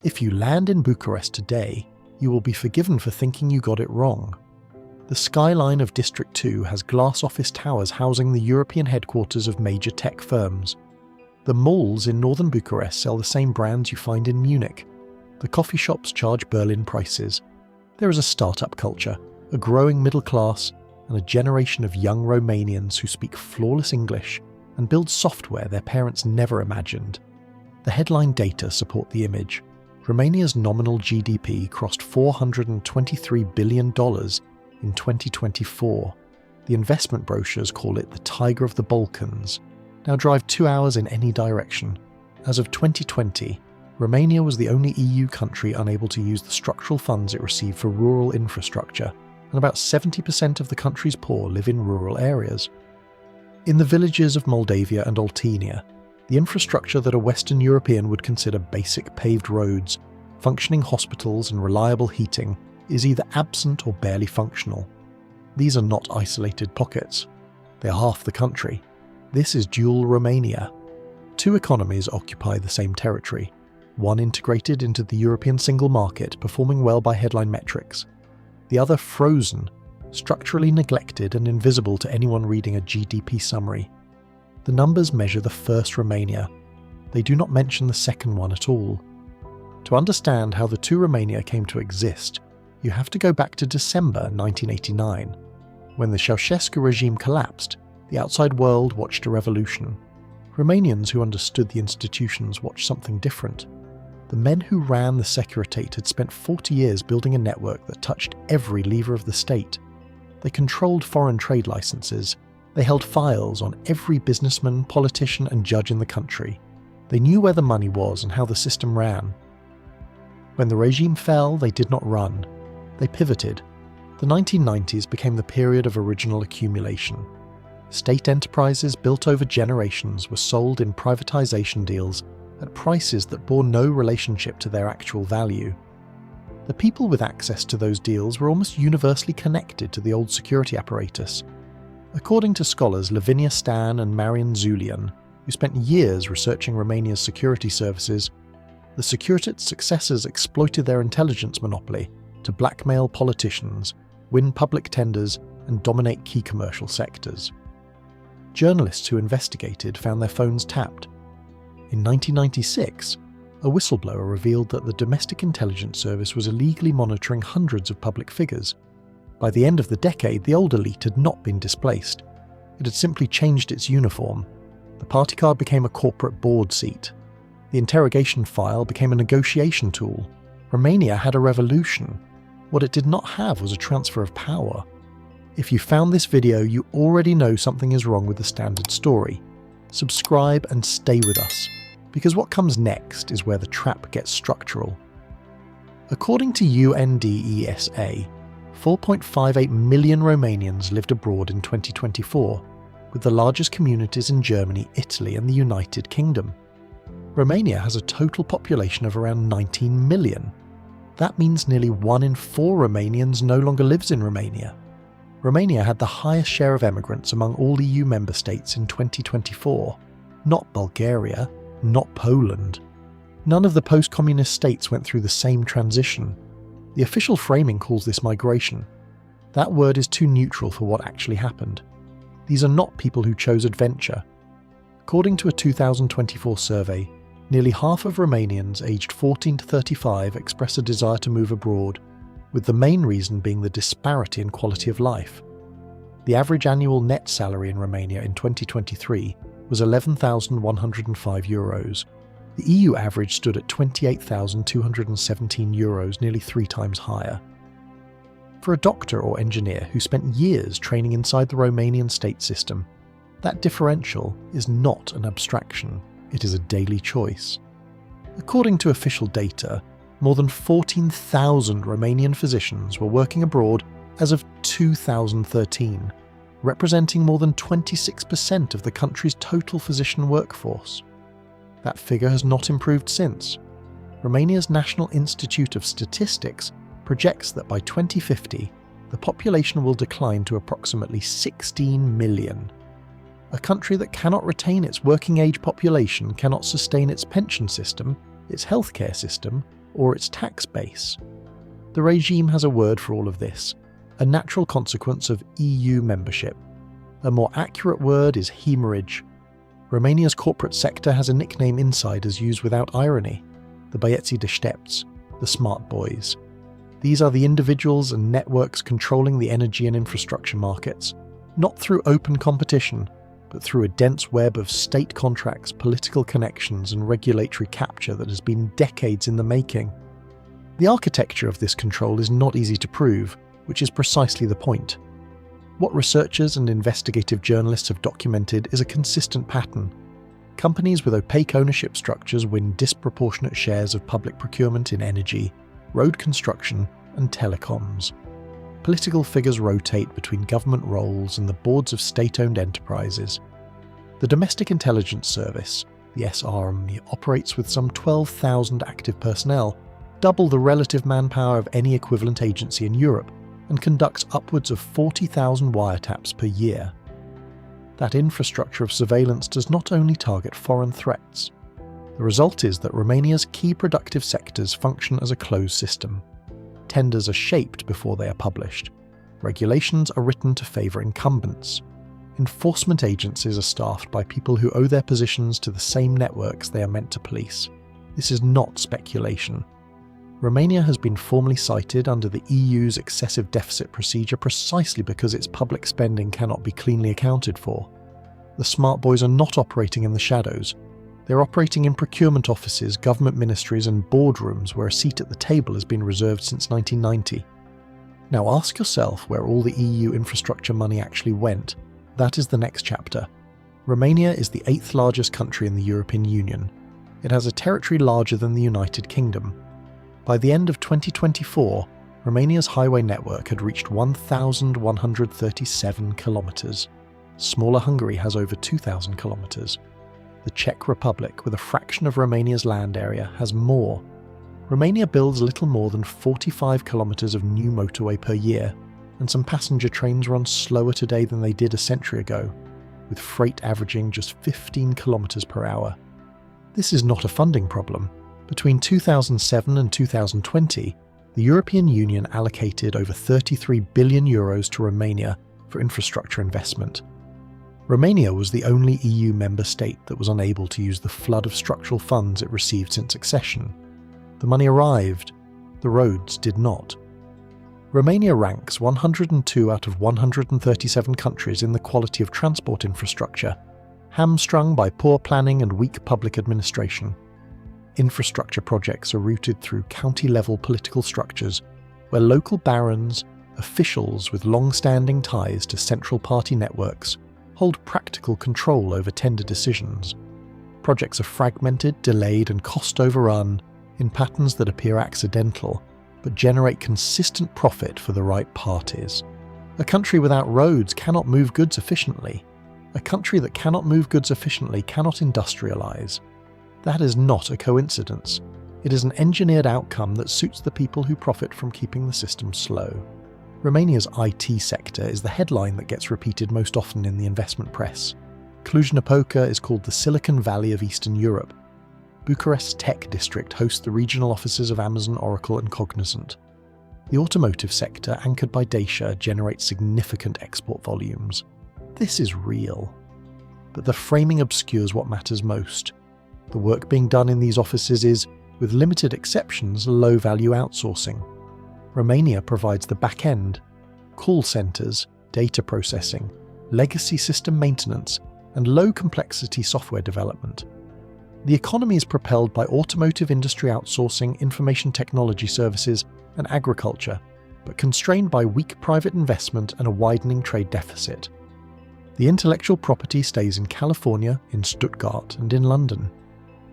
If you land in Bucharest today, you will be forgiven for thinking you got it wrong. The skyline of District 2 has glass office towers housing the European headquarters of major tech firms. The malls in northern Bucharest sell the same brands you find in Munich. The coffee shops charge Berlin prices. There is a startup culture, a growing middle class, and a generation of young Romanians who speak flawless English and build software their parents never imagined. The headline data support the image. Romania's nominal GDP crossed $423 billion in 2024. The investment brochures call it the Tiger of the Balkans. Now drive 2 hours in any direction. As of 2020, Romania was the only EU country unable to use the structural funds it received for rural infrastructure, and about 70% of the country's poor live in rural areas. In the villages of Moldavia and Oltenia, the infrastructure that a Western European would consider basic paved roads, functioning hospitals and reliable heating is either absent or barely functional. These are not isolated pockets. They are half the country. This is dual Romania. Two economies occupy the same territory, one integrated into the European single market, performing well by headline metrics, the other frozen, structurally neglected and invisible to anyone reading a GDP summary. The numbers measure the first Romania. They do not mention the second one at all. To understand how the two Romania came to exist, you have to go back to December 1989. When the Ceausescu regime collapsed, the outside world watched a revolution. Romanians who understood the institutions watched something different. The men who ran the Securitate had spent 40 years building a network that touched every lever of the state. They controlled foreign trade licenses. They held files on every businessman, politician and judge in the country. They knew where the money was and how the system ran. When the regime fell, they did not run. They pivoted. The 1990s became the period of original accumulation. State enterprises built over generations were sold in privatization deals at prices that bore no relationship to their actual value. The people with access to those deals were almost universally connected to the old security apparatus. According to scholars Lavinia Stan and Marian Zulian, who spent years researching Romania's security services, the Securitate's successors exploited their intelligence monopoly to blackmail politicians, win public tenders, and dominate key commercial sectors. Journalists who investigated found their phones tapped. In 1996, a whistleblower revealed that the Domestic Intelligence Service was illegally monitoring hundreds of public figures. By the end of the decade, the old elite had not been displaced. It had simply changed its uniform. The party card became a corporate board seat. The interrogation file became a negotiation tool. Romania had a revolution. What it did not have was a transfer of power. If you found this video, you already know something is wrong with the standard story. Subscribe and stay with us, because what comes next is where the trap gets structural. According to UNDESA, 4.58 million Romanians lived abroad in 2024, with the largest communities in Germany, Italy and the United Kingdom. Romania has a total population of around 19 million. That means nearly 1 in 4 Romanians no longer lives in Romania. Romania had the highest share of emigrants among all EU member states in 2024, not Bulgaria, not Poland. None of the post-communist states went through the same transition. The official framing calls this migration. That word is too neutral for what actually happened. These are not people who chose adventure. According to a 2024 survey, nearly half of Romanians aged 14 to 35 express a desire to move abroad, with the main reason being the disparity in quality of life. The average annual net salary in Romania in 2023 was €11,105. The EU average stood at €28,217, nearly 3 times higher. For a doctor or engineer who spent years training inside the Romanian state system, that differential is not an abstraction, it is a daily choice. According to official data, more than 14,000 Romanian physicians were working abroad as of 2013, representing more than 26% of the country's total physician workforce. That figure has not improved since. Romania's National Institute of Statistics projects that by 2050, the population will decline to approximately 16 million. A country that cannot retain its working age population cannot sustain its pension system, its healthcare system, or its tax base? The regime has a word for all of this, a natural consequence of EU membership. A more accurate word is hemorrhage. Romania's corporate sector has a nickname insiders use without irony, the băieții deștepți, the smart boys. These are the individuals and networks controlling the energy and infrastructure markets, not through open competition, but through a dense web of state contracts, political connections, and regulatory capture that has been decades in the making. The architecture of this control is not easy to prove, which is precisely the point. What researchers and investigative journalists have documented is a consistent pattern. Companies with opaque ownership structures win disproportionate shares of public procurement in energy, road construction, and telecoms. Political figures rotate between government roles and the boards of state-owned enterprises. The Domestic Intelligence Service, the SRM, operates with some 12,000 active personnel, double the relative manpower of any equivalent agency in Europe, and conducts upwards of 40,000 wiretaps per year. That infrastructure of surveillance does not only target foreign threats. The result is that Romania's key productive sectors function as a closed system. Tenders are shaped before they are published. Regulations are written to favour incumbents. Enforcement agencies are staffed by people who owe their positions to the same networks they are meant to police. This is not speculation. Romania has been formally cited under the EU's excessive deficit procedure precisely because its public spending cannot be cleanly accounted for. The smart boys are not operating in the shadows. They're operating in procurement offices, government ministries, and boardrooms where a seat at the table has been reserved since 1990. Now ask yourself where all the EU infrastructure money actually went. That is the next chapter. Romania is the 8th largest country in the European Union. It has a territory larger than the United Kingdom. By the end of 2024, Romania's highway network had reached 1,137 kilometres. Smaller Hungary has over 2,000 kilometres. The Czech Republic, with a fraction of Romania's land area, has more. Romania builds little more than 45 kilometres of new motorway per year, and some passenger trains run slower today than they did a century ago, with freight averaging just 15 kilometres per hour. This is not a funding problem. Between 2007 and 2020, the European Union allocated over €33 billion to Romania for infrastructure investment. Romania was the only EU member state that was unable to use the flood of structural funds it received since accession. The money arrived, the roads did not. Romania ranks 102 out of 137 countries in the quality of transport infrastructure, hamstrung by poor planning and weak public administration. Infrastructure projects are routed through county-level political structures where local barons, officials with long-standing ties to central party networks, hold practical control over tender decisions. Projects are fragmented, delayed, and cost overrun in patterns that appear accidental, but generate consistent profit for the right parties. A country without roads cannot move goods efficiently. A country that cannot move goods efficiently cannot industrialize. That is not a coincidence. It is an engineered outcome that suits the people who profit from keeping the system slow. Romania's IT sector is the headline that gets repeated most often in the investment press. Cluj-Napoca is called the Silicon Valley of Eastern Europe. Bucharest's tech district hosts the regional offices of Amazon, Oracle, and Cognizant. The automotive sector, anchored by Dacia, generates significant export volumes. This is real. But the framing obscures what matters most. The work being done in these offices is, with limited exceptions, low-value outsourcing. Romania provides the back end, call centres, data processing, legacy system maintenance, and low-complexity software development. The economy is propelled by automotive industry outsourcing, information technology services, and agriculture, but constrained by weak private investment and a widening trade deficit. The intellectual property stays in California, in Stuttgart, and in London.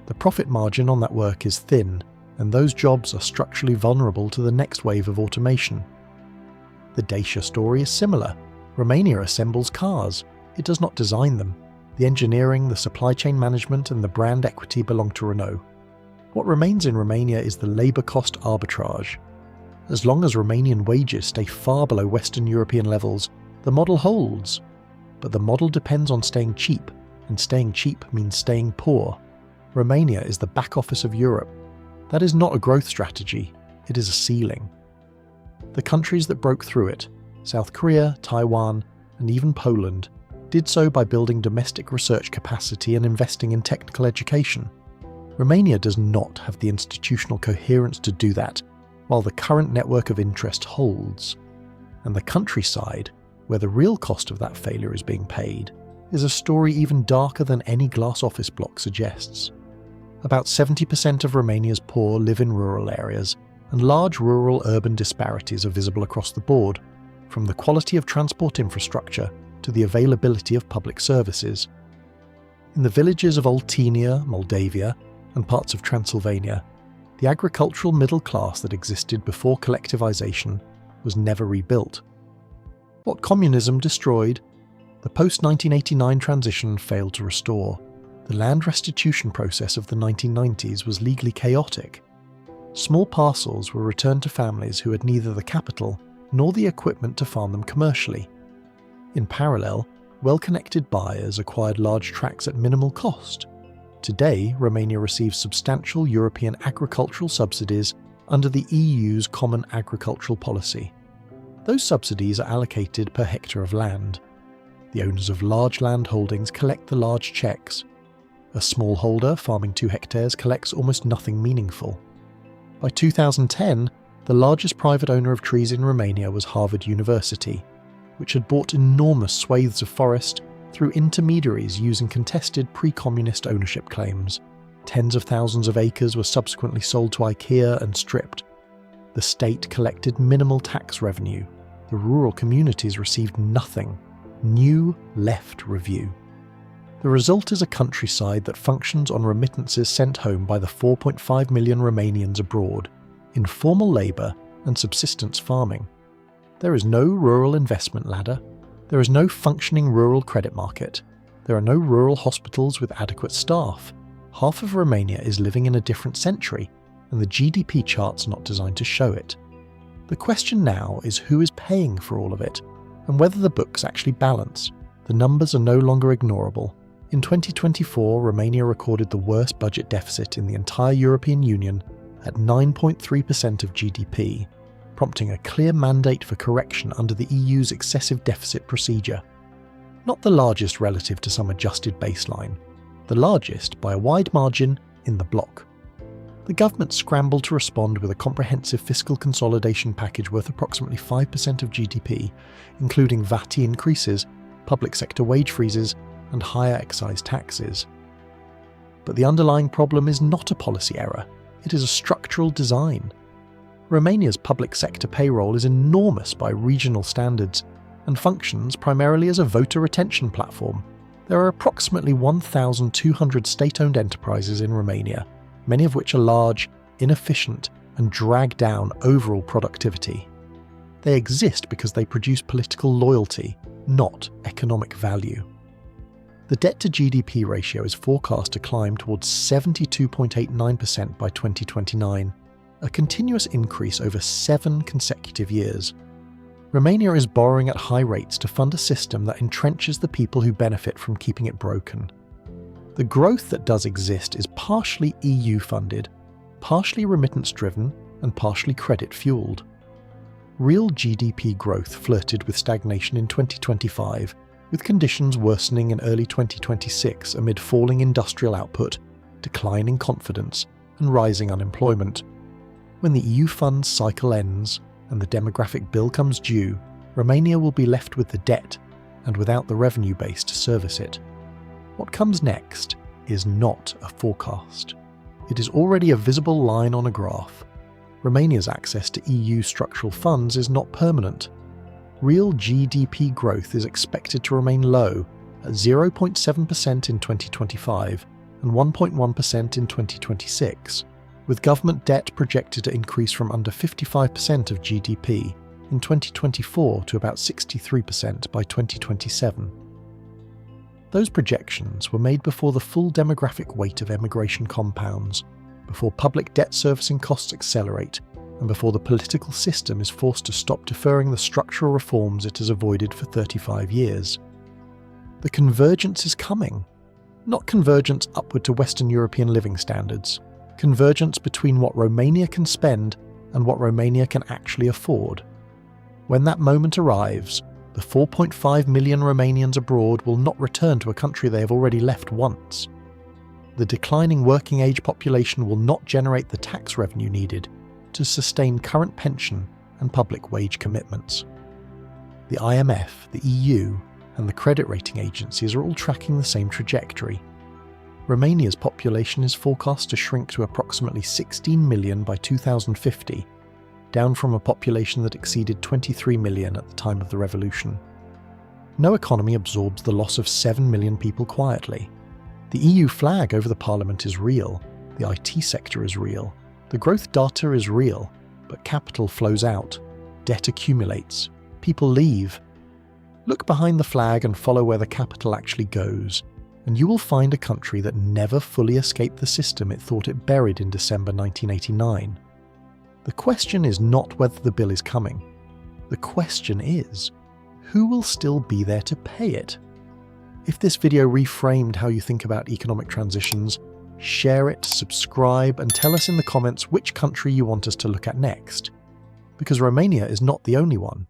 The profit margin on that work is thin, and those jobs are structurally vulnerable to the next wave of automation. The Dacia story is similar. Romania assembles cars. It does not design them. The engineering, the supply chain management, and the brand equity belong to Renault. What remains in Romania is the labour cost arbitrage. As long as Romanian wages stay far below Western European levels, the model holds. But the model depends on staying cheap, and staying cheap means staying poor. Romania is the back office of Europe. That is not a growth strategy, it is a ceiling. The countries that broke through it, South Korea, Taiwan, and even Poland, did so by building domestic research capacity and investing in technical education. Romania does not have the institutional coherence to do that, while the current network of interest holds. And the countryside, where the real cost of that failure is being paid, is a story even darker than any glass office block suggests. About 70% of Romania's poor live in rural areas, and large rural-urban disparities are visible across the board, from the quality of transport infrastructure to the availability of public services. In the villages of Oltenia, Moldavia, and parts of Transylvania, the agricultural middle class that existed before collectivization was never rebuilt. What communism destroyed, the post-1989 transition failed to restore. The land restitution process of the 1990s was legally chaotic. Small parcels were returned to families who had neither the capital nor the equipment to farm them commercially. In parallel, well-connected buyers acquired large tracts at minimal cost. Today, Romania receives substantial European agricultural subsidies under the EU's Common Agricultural Policy. Those subsidies are allocated per hectare of land. The owners of large land holdings collect the large checks. A smallholder farming 2 hectares collects almost nothing meaningful. By 2010, the largest private owner of trees in Romania was Harvard University, which had bought enormous swathes of forest through intermediaries using contested pre-communist ownership claims. Tens of thousands of acres were subsequently sold to IKEA and stripped. The state collected minimal tax revenue. The rural communities received nothing. New left review. The result is a countryside that functions on remittances sent home by the 4.5 million Romanians abroad, informal labour and subsistence farming. There is no rural investment ladder. There is no functioning rural credit market. There are no rural hospitals with adequate staff. Half of Romania is living in a different century, and the GDP chart's not designed to show it. The question now is who is paying for all of it, and whether the books actually balance. The numbers are no longer ignorable. In 2024, Romania recorded the worst budget deficit in the entire European Union at 9.3% of GDP, prompting a clear mandate for correction under the EU's excessive deficit procedure. Not the largest relative to some adjusted baseline, the largest by a wide margin in the bloc. The government scrambled to respond with a comprehensive fiscal consolidation package worth approximately 5% of GDP, including VAT increases, public sector wage freezes, and higher excise taxes. But the underlying problem is not a policy error, it is a structural design. Romania's public sector payroll is enormous by regional standards and functions primarily as a voter retention platform. There are approximately 1,200 state-owned enterprises in Romania, many of which are large, inefficient, and drag down overall productivity. They exist because they produce political loyalty, not economic value. The debt-to-GDP ratio is forecast to climb towards 72.89% by 2029, a continuous increase over 7 consecutive years. Romania is borrowing at high rates to fund a system that entrenches the people who benefit from keeping it broken. The growth that does exist is partially EU-funded, partially remittance-driven, and partially credit-fueled. Real GDP growth flirted with stagnation in 2025, with conditions worsening in early 2026 amid falling industrial output, declining confidence, and rising unemployment. When the EU funds cycle ends and the demographic bill comes due, Romania will be left with the debt and without the revenue base to service it. What comes next is not a forecast. It is already a visible line on a graph. Romania's access to EU structural funds is not permanent. Real GDP growth is expected to remain low at 0.7% in 2025 and 1.1% in 2026. With government debt projected to increase from under 55% of GDP in 2024 to about 63% by 2027. Those projections were made before the full demographic weight of emigration compounds, before public debt servicing costs accelerate, and before the political system is forced to stop deferring the structural reforms it has avoided for 35 years. The convergence is coming. Not convergence upward to Western European living standards, convergence between what Romania can spend and what Romania can actually afford. When that moment arrives, the 4.5 million Romanians abroad will not return to a country they have already left once. The declining working age population will not generate the tax revenue needed to sustain current pension and public wage commitments. The IMF, the EU, and the credit rating agencies are all tracking the same trajectory. Romania's population is forecast to shrink to approximately 16 million by 2050, down from a population that exceeded 23 million at the time of the revolution. No economy absorbs the loss of 7 million people quietly. The EU flag over the parliament is real, the IT sector is real, the growth data is real, but capital flows out, debt accumulates, people leave. Look behind the flag and follow where the capital actually goes, and you will find a country that never fully escaped the system it thought it buried in December 1989. The question is not whether the bill is coming. The question is, who will still be there to pay it? If this video reframed how you think about economic transitions, share it, subscribe, and tell us in the comments which country you want us to look at next. Because Romania is not the only one.